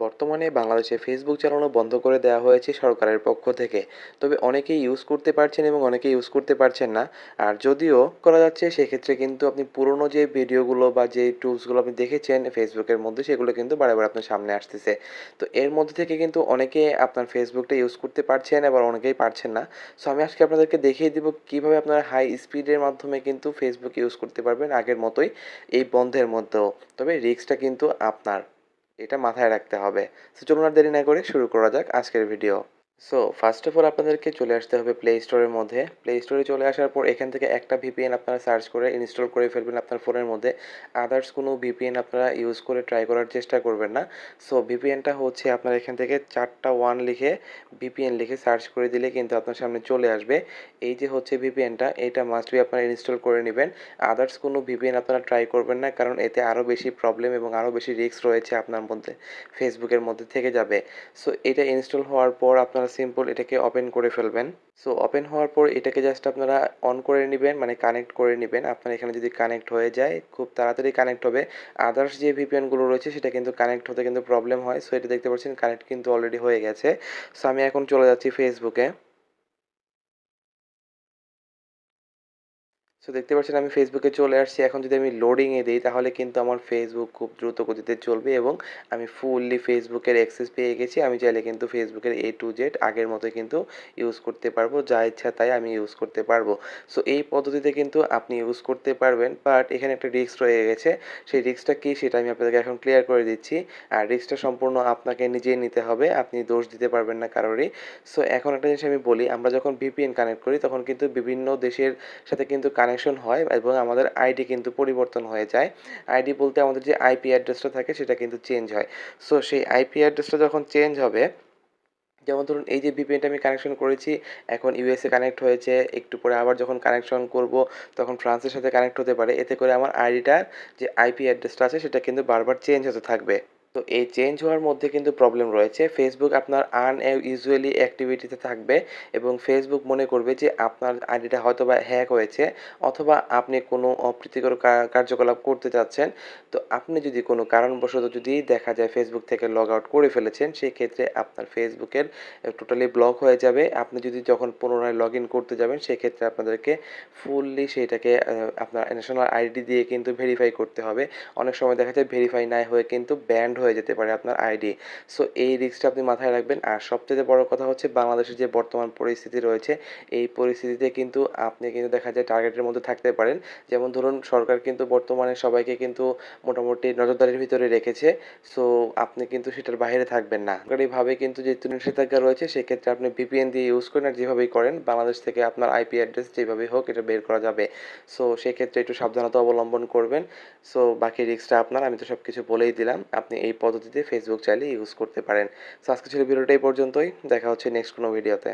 বর্তমানে বাংলাদেশে ফেসবুক চালানো বন্ধ করে দেওয়া হয়েছে সরকারের পক্ষ থেকে। তবে অনেকেই ইউজ করতে পারছেন এবং অনেকেই ইউজ করতে পারছেন না। আর যদিও করা যাচ্ছে সেক্ষেত্রে কিন্তু আপনি পুরনো যে ভিডিওগুলো বা যে টুলসগুলো আপনি দেখেছেন ফেসবুকের মধ্যে সেগুলো কিন্তু বারে, বারে আপনার সামনে আসতেছে। তো এর মধ্যে থেকে কিন্তু অনেকে আপনার ফেসবুকটা ইউজ করতে পারছেন আবার অনেকেই পারছেন না। সো আমি আজকে আপনাদেরকে দেখিয়ে দিব কিভাবে আপনারা হাই স্পিডের মাধ্যমে কিন্তু ফেসবুক ইউজ করতে পারবেন আগের মতোই এই বন্ধের মধ্যেও। তবে রিস্কটা কিন্তু আপনার। এটা মাথায় রাখতে হবে। সো চলুন আর দেরি না করে শুরু করা যাক আজকের video. So first of all আপনাদেরকে চলে আসতে হবে প্লে স্টোরের মধ্যে। প্লে স্টোরে চলে আসার পর এখান থেকে একটা ভিপিএন আপনারা সার্চ করে ইনস্টল করে ফেলবেন আপনার ফোনের মধ্যে। আদার্স কোনো ভিপিএন আপনারা ইউজ করে ট্রাই করার চেষ্টা করবেন না। সো ভিপিএনটা হচ্ছে আপনার এখান থেকে 4টা 1 লিখে ভিপিএন লিখে সার্চ করে দিলে কিন্তু আপনার সামনে চলে আসবে। এই যে হচ্ছে ভিপিএনটা এটা মাস্ট বি আপনারা ইনস্টল করে নিবেন। আদার্স কোনো ভিপিএন আপনারা ট্রাই করবেন না কারণ এতে আরও বেশি প্রবলেম এবং আরও বেশি রিস্ক রয়েছে আপনার মধ্যে, ফেসবুকের মধ্যে থেকে যাবে। সো এটা ইনস্টল হওয়ার পর আপনারা সিম্পল এটাকে ওপেন করে ফেলবেন। সো ওপেন হওয়ার পর এটাকে জাস্ট আপনারা অন করে নিবেন, মানে কানেক্ট করে নিবেন। আপনার এখানে যদি কানেক্ট হয়ে যায় খুব তাড়াতাড়ি কানেক্ট হবে। আদার্স যে ভিপিএনগুলো রয়েছে সেটা কিন্তু কানেক্ট হতে কিন্তু প্রবলেম হয়। সো এটা দেখতে পাচ্ছেন কানেক্ট কিন্তু অলরেডি হয়ে গেছে। সো আমি এখন চলে যাচ্ছি ফেসবুকে। সো দেখতে পাচ্ছেন আমি ফেসবুকে চলে আসছি। এখন যদি আমি লোডিংয়ে দেই তাহলে কিন্তু আমার ফেসবুক খুব দ্রুত গতিতে চলবে এবং আমি ফুললি ফেসবুকের অ্যাক্সেস পেয়ে গেছি। আমি চাইলে কিন্তু ফেসবুকের A to Z আগের মতোই কিন্তু ইউজ করতে পারবো। যা ইচ্ছা তাই আমি ইউজ করতে পারবো। সো এই পদ্ধতিতে কিন্তু আপনি ইউজ করতে পারবেন। বাট এখানে একটা রিস্ক রয়ে গেছে। সেই রিস্কটা কী সেটা আমি আপনাদেরকে এখন ক্লিয়ার করে দিচ্ছি। আর রিস্কটা সম্পূর্ণ আপনাকে নিজেই নিতে হবে। আপনি দোষ দিতে পারবেন না কারোরই। সো এখন একটা জিনিস আমি বলি, আমরা যখন VPN কানেক্ট করি তখন কিন্তু বিভিন্ন দেশের সাথে কিন্তু কানেকশন হয় এবং আমাদের আইডি কিন্তু পরিবর্তন হয়ে যায়। আইডি বলতে আমাদের যে আইপি অ্যাড্রেসটা থাকে সেটা কিন্তু চেঞ্জ হয়। সো সেই আইপি অ্যাড্রেসটা যখন চেঞ্জ হবে, যেমন ধরুন এই যে ভিপিএনটা আমি কানেকশন করেছি, এখন ইউএসএ কানেক্ট হয়েছে, একটু পরে আবার যখন কানেকশন করব তখন ফ্রান্সের সাথে কানেক্ট হতে পারে। এতে করে আমার আইডিটার যে আইপি অ্যাড্রেসটা আছে সেটা কিন্তু বারবার চেঞ্জ হতে থাকবে। তো এই চেঞ্জ হওয়ার মধ্যে কিন্তু প্রবলেম রয়েছে। ফেসবুক আপনার ইউজুয়ালি অ্যাক্টিভিটিতে থাকবে এবং ফেসবুক মনে করবে যে আপনার আইডিটা হয়তোবা হ্যাক হয়েছে অথবা আপনি কোনো অপ্রীতিকর কার্যকলাপ করতে চাচ্ছেন। তো আপনি যদি কোনো কারণবশত যদি দেখা যায় ফেসবুক থেকে লগ আউট করে ফেলেছেন, সেক্ষেত্রে আপনার ফেসবুকের টোটালি ব্লক হয়ে যাবে। আপনি যদি যখন পুনরায় লগ ইন করতে যাবেন সেক্ষেত্রে আপনাদেরকে ফুললি সেইটাকে আপনার ন্যাশনাল আইডি দিয়ে কিন্তু ভেরিফাই করতে হবে। অনেক সময় দেখা যায় ভেরিফাই না হয়ে কিন্তু ব্যান্ড হয়ে যেতে পারে আপনার আইডি। সো এই রিস্কটা আপনি মাথায় রাখবেন। আর সবথেকে বড় কথা হচ্ছে বাংলাদেশের যে বর্তমান পরিস্থিতি রয়েছে, এই পরিস্থিতিতে কিন্তু আপনি কিন্তু দেখা যায় টার্গেটের মধ্যে থাকতে পারেন। যেমন ধরুন সরকার কিন্তু বর্তমানে সবাইকে কিন্তু মোটামুটি নজরদারির ভিতরে রেখেছে। সো আপনি কিন্তু সেটার বাইরে থাকবেন না। সরকারিভাবে কিন্তু যেহেতু নিষেধাজ্ঞা রয়েছে সেক্ষেত্রে আপনি ভিপিএন দিয়ে ইউজ করেন আর যেভাবেই করেন বাংলাদেশ থেকে আপনার আইপি অ্যাড্রেস যেভাবেই হোক এটা বের করা যাবে। সো সেক্ষেত্রে একটু সাবধানতা অবলম্বন করবেন। সো বাকি রিস্কটা আপনার। আমি তো সব কিছু বলেই দিলাম। আপনি এই পদ্ধতিতে ফেসবুক চাইলে ইউজ করতে পারেন। সো আজকে ছিল ভিডিওটা এই পর্যন্তই। দেখা হচ্ছে নেক্সট কোনো ভিডিওতে।